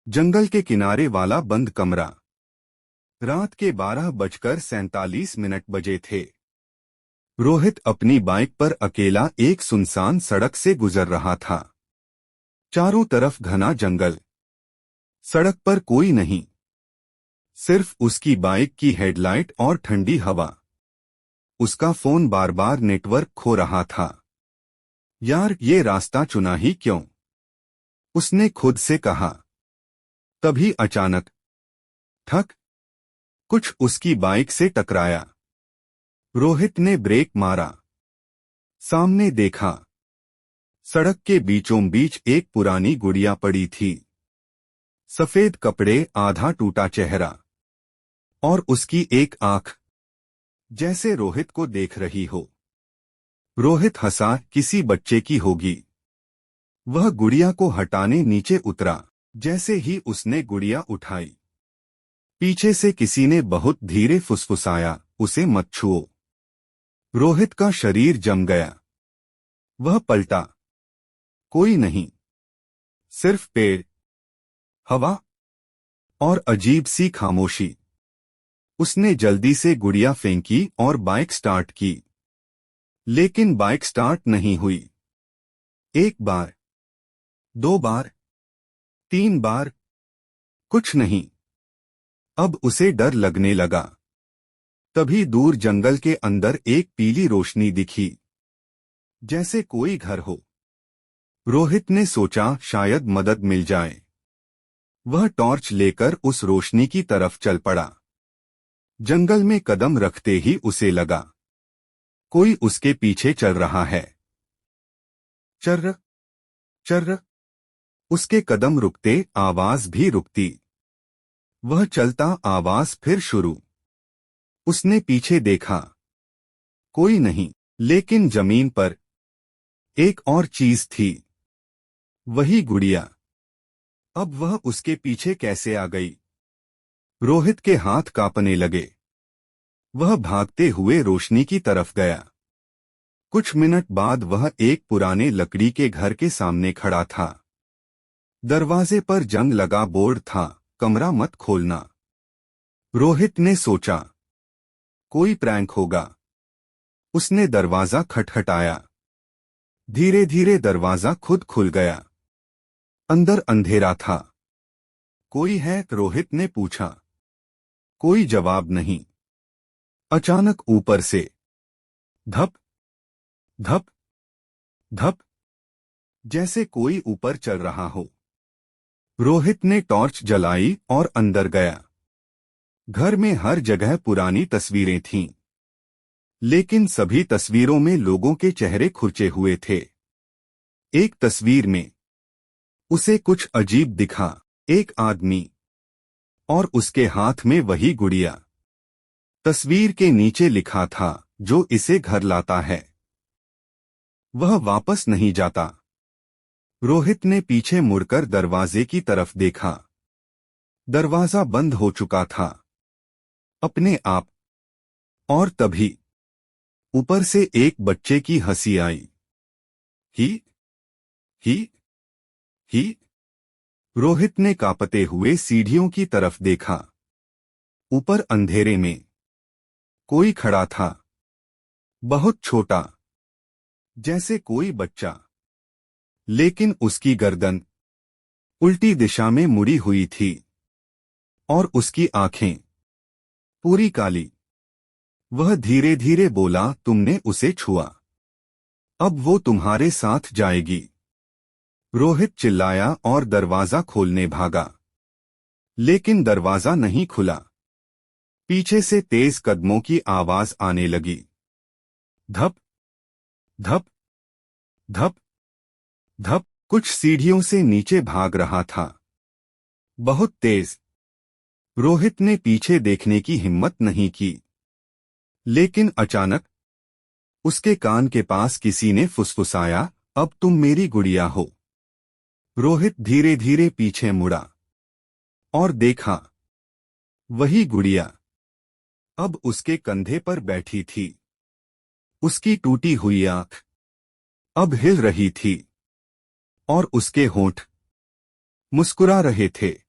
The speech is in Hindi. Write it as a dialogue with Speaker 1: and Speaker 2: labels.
Speaker 1: जंगल के किनारे वाला बंद कमरा। रात के 12:47 बजे थे। रोहित अपनी बाइक पर अकेला एक सुनसान सड़क से गुजर रहा था। चारों तरफ घना जंगल। सड़क पर कोई नहीं, सिर्फ उसकी बाइक की हेडलाइट और ठंडी हवा। उसका फोन बार बार नेटवर्क खो रहा था। यार, ये रास्ता चुना ही क्यों, उसने खुद से कहा। तभी अचानक ठक, कुछ उसकी बाइक से टकराया। रोहित ने ब्रेक मारा। सामने देखा, सड़क के बीचों बीच एक पुरानी गुड़िया पड़ी थी। सफेद कपड़े, आधा टूटा चेहरा और उसकी एक आंख जैसे रोहित को देख रही हो। रोहित हंसा, किसी बच्चे की होगी। वह गुड़िया को हटाने नीचे उतरा। जैसे ही उसने गुड़िया उठाई, पीछे से किसी ने बहुत धीरे फुसफुसाया, उसे मत छुओ। रोहित का शरीर जम गया। वह पलटा। कोई नहीं, सिर्फ पेड़, हवा और अजीब सी खामोशी। उसने जल्दी से गुड़िया फेंकी और बाइक स्टार्ट की, लेकिन बाइक स्टार्ट नहीं हुई। एक बार, दो बार, तीन बार, कुछ नहीं। अब उसे डर लगने लगा। तभी दूर जंगल के अंदर एक पीली रोशनी दिखी, जैसे कोई घर हो। रोहित ने सोचा शायद मदद मिल जाए। वह टॉर्च लेकर उस रोशनी की तरफ चल पड़ा। जंगल में कदम रखते ही उसे लगा कोई उसके पीछे चल रहा है। चर्र चर्र। उसके कदम रुकते, आवाज भी रुकती। वह चलता, आवाज फिर शुरू। उसने पीछे देखा, कोई नहीं, लेकिन जमीन पर एक और चीज थी, वही गुड़िया। अब वह उसके पीछे कैसे आ गई? रोहित के हाथ कांपने लगे। वह भागते हुए रोशनी की तरफ गया। कुछ मिनट बाद वह एक पुराने लकड़ी के घर के सामने खड़ा था। दरवाजे पर जंग लगा बोर्ड था, कमरा मत खोलना। रोहित ने सोचा, कोई प्रैंक होगा। उसने दरवाजा खटखटाया। धीरे धीरे दरवाजा खुद खुल गया। अंदर अंधेरा था। कोई है? रोहित ने पूछा। कोई जवाब नहीं। अचानक ऊपर से धप धप धप, जैसे कोई ऊपर चल रहा हो। रोहित ने टॉर्च जलाई और अंदर गया। घर में हर जगह पुरानी तस्वीरें थीं, लेकिन सभी तस्वीरों में लोगों के चेहरे खुरचे हुए थे। एक तस्वीर में उसे कुछ अजीब दिखा, एक आदमी और उसके हाथ में वही गुड़िया। तस्वीर के नीचे लिखा था, जो इसे घर लाता है वह वापस नहीं जाता। रोहित ने पीछे मुड़कर दरवाजे की तरफ देखा। दरवाजा बंद हो चुका था अपने आप। और तभी ऊपर से एक बच्चे की हंसी आई। ही ही ही। रोहित ने कांपते हुए सीढ़ियों की तरफ देखा। ऊपर अंधेरे में कोई खड़ा था, बहुत छोटा, जैसे कोई बच्चा, लेकिन उसकी गर्दन उल्टी दिशा में मुड़ी हुई थी और उसकी आंखें पूरी काली। वह धीरे धीरे बोला, तुमने उसे छुआ, अब वो तुम्हारे साथ जाएगी। रोहित चिल्लाया और दरवाजा खोलने भागा, लेकिन दरवाजा नहीं खुला। पीछे से तेज कदमों की आवाज आने लगी। धप धप धप धप। कुछ सीढ़ियों से नीचे भाग रहा था, बहुत तेज। रोहित ने पीछे देखने की हिम्मत नहीं की, लेकिन अचानक उसके कान के पास किसी ने फुसफुसाया, अब तुम मेरी गुड़िया हो। रोहित धीरे धीरे पीछे मुड़ा और देखा, वही गुड़िया अब उसके कंधे पर बैठी थी। उसकी टूटी हुई आंख अब हिल रही थी और उसके होंठ मुस्कुरा रहे थे।